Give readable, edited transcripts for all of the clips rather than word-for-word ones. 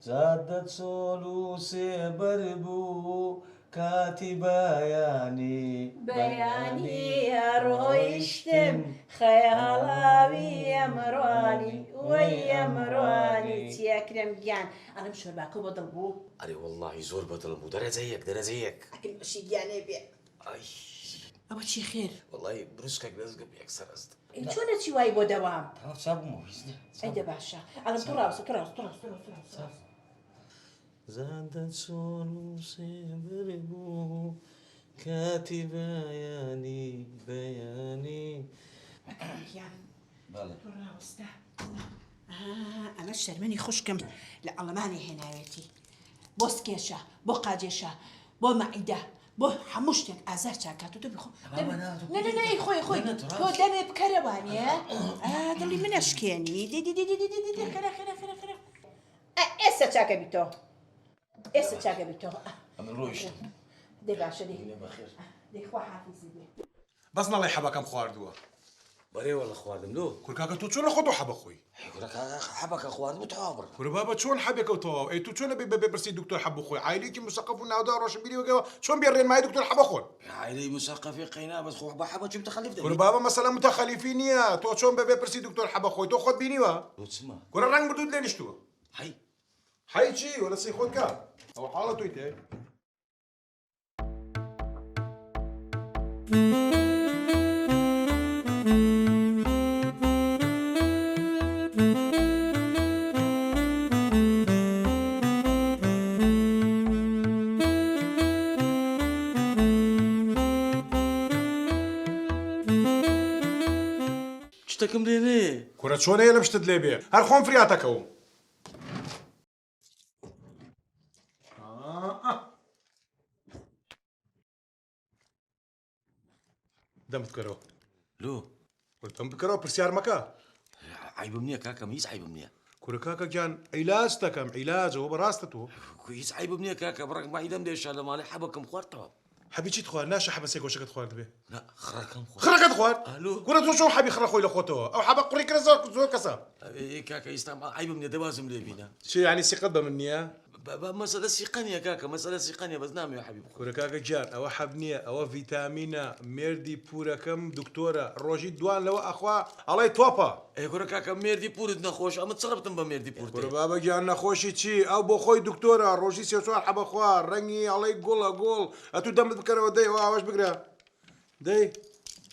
زادت سولوسي بربو كاتباياني بياني رويشتم خيالاوي يمراني ويمراني تياكرم جان أنا مش باكو بضربو أري والله زور بطل مو درا زيك أكل شي يعني بيع أي أول شي خير والله بروسكك لازق بيكسر أصلا شو نتي واي بدوام صعب مو بيزني أيدا باشا أنا تراس زادت سولوسي بربو كاتباياني بياني بله تراس ده أنا الشرماني خشكم لا الله ماني هنايتي بوس كيشا بو قادشا بو معدة بو حموشتك أزار شاكاتو تبي خو لا خوي تو دمي بكرواني دلي من أشكيني دي خير إسا شاكا بيتو أمن رويشت دي باشا دي خوا حافظي دي بس الله يحبك كم خواردوا بري والله خوادم لو كل كاكا تو شلون خدوا حب اخوي يقول لك حبك خوادم وتعابر كل بابا شلون حبك وتو اي تو شلون برسي دكتور حب اخوي عائلتي مثقف ونادى روش بيلي وقوا شلون بيرين معي دكتور حب اخوي عائلي مثقف قينا بس خو حبك جبت خليف كل بابا مثلا متخلفين يا تو شلون برسي دكتور حب اخوي تو خد بيني وا تسمع كل رنگ بدود لين اشتوا هاي هاي شي ولا سي خد كا او حالته يتي اشتكم ليني كرة شلون هي لمشت دليبي هر خون فرياتك او دم تكرو لو قلت دم تكرو برسيار مكا عيب منيا كاكا ميس عيب منيا كرة كاكا جان علاج تكم علاج هو براستته كويس عيب منيا كاكا برك ما يدم ديش على مالي حبكم خوارتها حبيتي تخوار ناشا حبا سيكو شكت خوار دبي لا خركم خوار خرقت خوار الو كرة شو حبي خرق خوي لخوته او حبا قري كرا زور كسا اي كاكا يستعمل عيب منيا دبازم لي بينا شي يعني سيقدم مني مسألة سيقانية كاكا مسألة سيقانية بس نام يا حبيبي كرة كاكا جان او حبنية او فيتامينا ميردي بورا كم دكتورة روجي دوان لو اخوا الله يتوبا اي كورا كاكا ميردي بورد نخوش اما تصرفتم بميردي بورد كرة بابا جان نخوشي تشي او بو خوي دكتورة روجي سيسوار حبا خوار رنگي الله يقول اتو دم بكرة ودي واش بقرا دي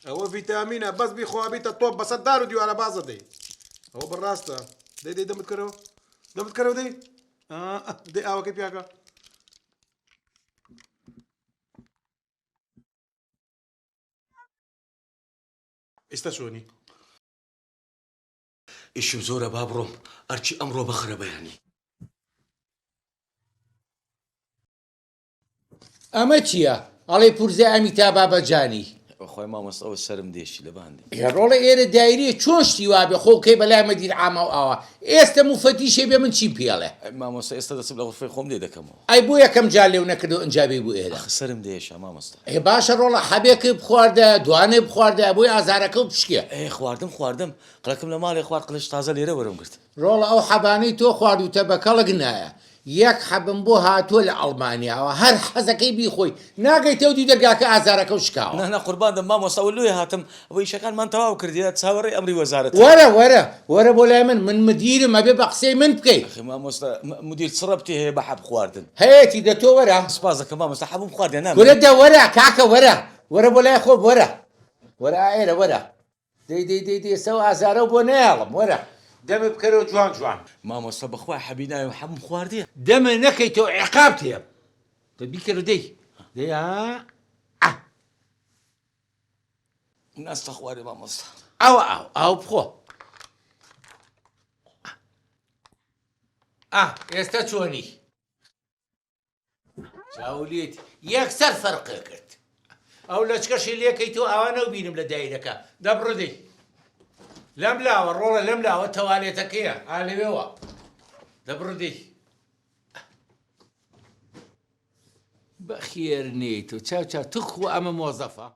هو فيتامينا بس بيخو بيتا توب بس الدارو ديو على بعض دي هو بالراستا دي دم تكرو دي دي كيف ياكا استشوني ايش بزورة بابروم ارشي امرو بخرب يعني ئەمە چییە؟ ئەڵێ پورزە ئەمیتا بابەجانی اخوي ما مستوى السرم ديش لباندي ڕۆڵە ئێرە دایریە چۆن شتی وابێ خۆکەی بەلای مەدیر عامە و ئەوە ئێستا موفەتیشێ بێ من چی پێڵێ ما مستوى استدسب لغرفة خوم دي دكمو ئەی بۆ یەکەم جار لێو نەکردو ئەنجابی بوو ئێرە السرم ديش ما مستوى ئێ باشە ڕۆڵە حەبێکی بخواردە دوانێ بخواردە بۆی ئازارەکە و پشکێ ايه خواردم قلكم لمالي خوار قلش تازة ليرة ورم قلت ڕۆڵە ئەو حەبانەی تۆ خواردوتە بە کەڵک نایە یەک حەبم بۆ هاتووە لە ئەڵمانیاوە هەر حەزەکەی بیخۆی ناگەیتە و دیدەرگاکە ئازارەکە و شکاوە انا قربان دم ما مستوى لوي هاتم ويش كان ما انتواو كردي تساوري امري وزارة وەرە بۆ لای من مدیرم ئەبێ بە قسەی من بکەیت اخي ما مستوى مدير تصربتي هي بحب خواردن هەیەی دە تۆ وەرە سبازك ما مستوى حبهم خواردن انا ورده ورا كاكا ورا بولا خوب ورا عيرة ورا دي سو ازارو بونيالم ورا دم بكرو جوان ما مستوى بخوا حبينا وحبهم خواردين دم نكيتو عقابتي تبي كرو دي ها الناس تخواري ما مستوى او بخو يستشوني شاوليت يكسر فرقك او لشكش اللي كيتو انا وبينم لدايرك دبردي لملا والرولا لملا والتواليتك يا علي بوا دبردي بخير نيتو تشاو تخو اما موظفه